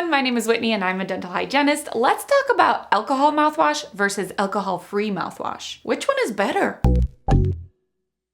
everyone, my name is Whitney and I'm a dental hygienist. Let's talk about alcohol mouthwash versus alcohol-free mouthwash. Which one is better?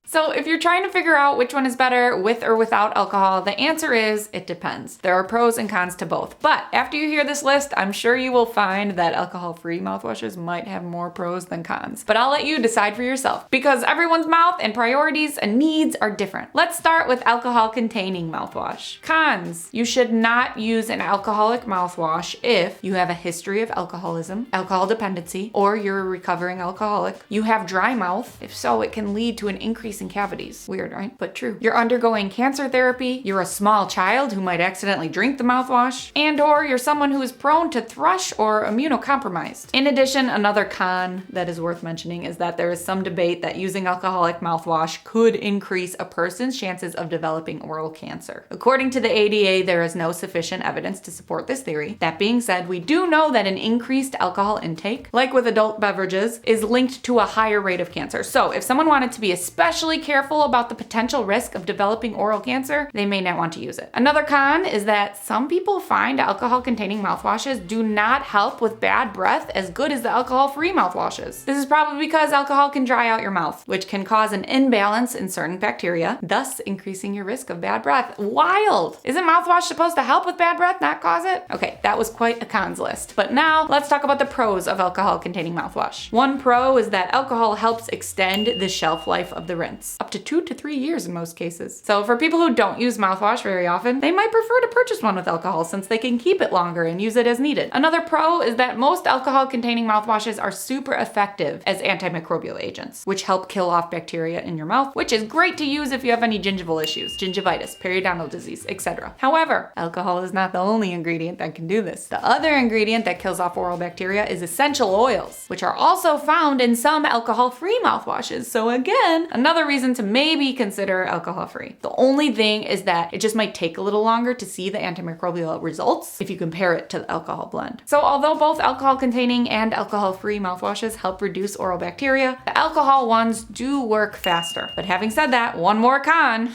So if you're trying to figure out which one is better with or without alcohol, the answer is it depends. There are pros and cons to both. But after you hear this list, I'm sure you will find that alcohol-free mouthwashes might have more pros than cons. But I'll let you decide for yourself because everyone's mouth and priorities and needs are different. Let's start with alcohol-containing mouthwash. Cons: you should not use an alcoholic mouthwash if you have a history of alcoholism, alcohol dependency, or you're a recovering alcoholic. You have dry mouth. If so, it can lead to an increase in cavities. Weird, right? But true. You're undergoing cancer therapy, you're a small child who might accidentally drink the mouthwash, and or you're someone who is prone to thrush or immunocompromised. In addition, another con that is worth mentioning is that there is some debate that using alcoholic mouthwash could increase a person's chances of developing oral cancer. According to the ADA, there is no sufficient evidence to support this theory. That being said, we do know that an increased alcohol intake, like with adult beverages, is linked to a higher rate of cancer. So if someone wanted to be especially careful about the potential risk of developing oral cancer, they may not want to use it. Another con is that some people find alcohol-containing mouthwashes do not help with bad breath as good as the alcohol-free mouthwashes. This is probably because alcohol can dry out your mouth, which can cause an imbalance in certain bacteria, thus increasing your risk of bad breath. Wild! Isn't mouthwash supposed to help with bad breath, not cause it? Okay, that was quite a cons list. But now let's talk about the pros of alcohol-containing mouthwash. One pro is that alcohol helps extend the shelf life of the rinse. Up to 2 to 3 years in most cases. So for people who don't use mouthwash very often, they might prefer to purchase one with alcohol since they can keep it longer and use it as needed. Another pro is that most alcohol-containing mouthwashes are super effective as antimicrobial agents, which help kill off bacteria in your mouth, which is great to use if you have any gingival issues, gingivitis, periodontal disease, etc. However, alcohol is not the only ingredient that can do this. The other ingredient that kills off oral bacteria is essential oils, which are also found in some alcohol-free mouthwashes. So again, another reason to maybe consider alcohol-free. The only thing is that it just might take a little longer to see the antimicrobial results if you compare it to the alcohol blend. So although both alcohol-containing and alcohol-free mouthwashes help reduce oral bacteria, the alcohol ones do work faster. But having said that, one more con.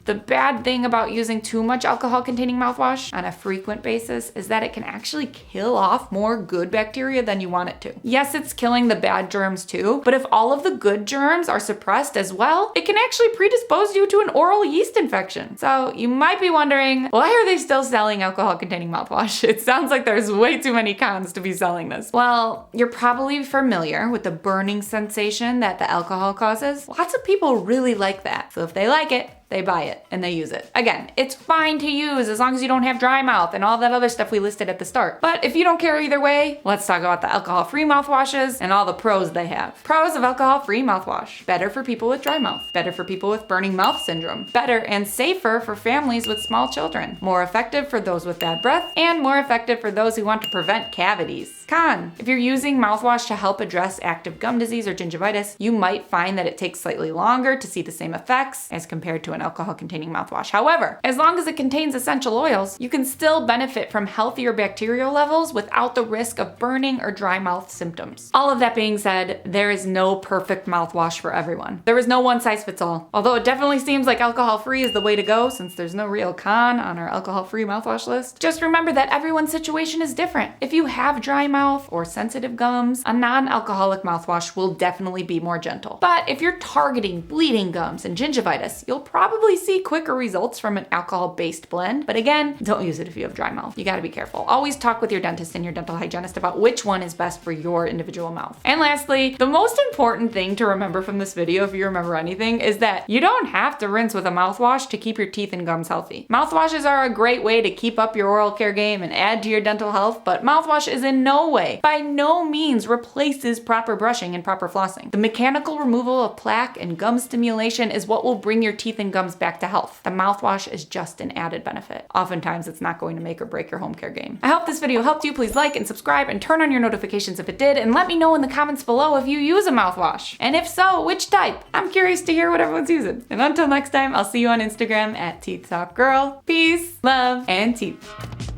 The bad thing about using too much alcohol-containing mouthwash on a frequent basis is that it can actually kill off more good bacteria than you want it to. Yes, it's killing the bad germs too, but if all of the good germs are suppressed as well, it can actually predispose you to an oral yeast infection. So you might be wondering, why are they still selling alcohol-containing mouthwash? It sounds like there's way too many cons to be selling this. Well, you're probably familiar with the burning sensation that the alcohol causes. Lots of people really like that. So if they like it, they buy it and they use it. Again, it's fine to use as long as you don't have dry mouth and all that other stuff we listed at the start. But if you don't care either way, let's talk about the alcohol-free mouthwashes and all the pros they have. Pros of alcohol-free mouthwash: better for people with dry mouth, better for people with burning mouth syndrome, better and safer for families with small children, more effective for those with bad breath, and more effective for those who want to prevent cavities. Con: if you're using mouthwash to help address active gum disease or gingivitis, you might find that it takes slightly longer to see the same effects as compared to an alcohol-containing mouthwash. However, as long as it contains essential oils, you can still benefit from healthier bacterial levels without the risk of burning or dry mouth symptoms. All of that being said, there is no perfect mouthwash for everyone. There is no one size fits all. Although it definitely seems like alcohol-free is the way to go since there's no real con on our alcohol-free mouthwash list, just remember that everyone's situation is different. If you have dry mouth or sensitive gums, a non-alcoholic mouthwash will definitely be more gentle. But if you're targeting bleeding gums and gingivitis, you'll probably see quicker results from an alcohol-based blend. But again, don't use it if you have dry mouth. You gotta be careful. Always talk with your dentist and your dental hygienist about which one is best for your individual mouth. And lastly, the most important thing to remember from this video, if you remember anything, is that you don't have to rinse with a mouthwash to keep your teeth and gums healthy. Mouthwashes are a great way to keep up your oral care game and add to your dental health, but mouthwash is in no way, by no means, replaces proper brushing and proper flossing. The mechanical removal of plaque and gum stimulation is what will bring your teeth and gums back to health. The mouthwash is just an added benefit. Oftentimes, it's not going to make or break your home care game. I hope this video helped you. Please like and subscribe and turn on your notifications if it did, and let me know in the comments below if you use a mouthwash. And if so, which type? I'm curious to hear what everyone's using. And until next time, I'll see you on Instagram at Teeth Talk Girl. Peace, love, and teeth.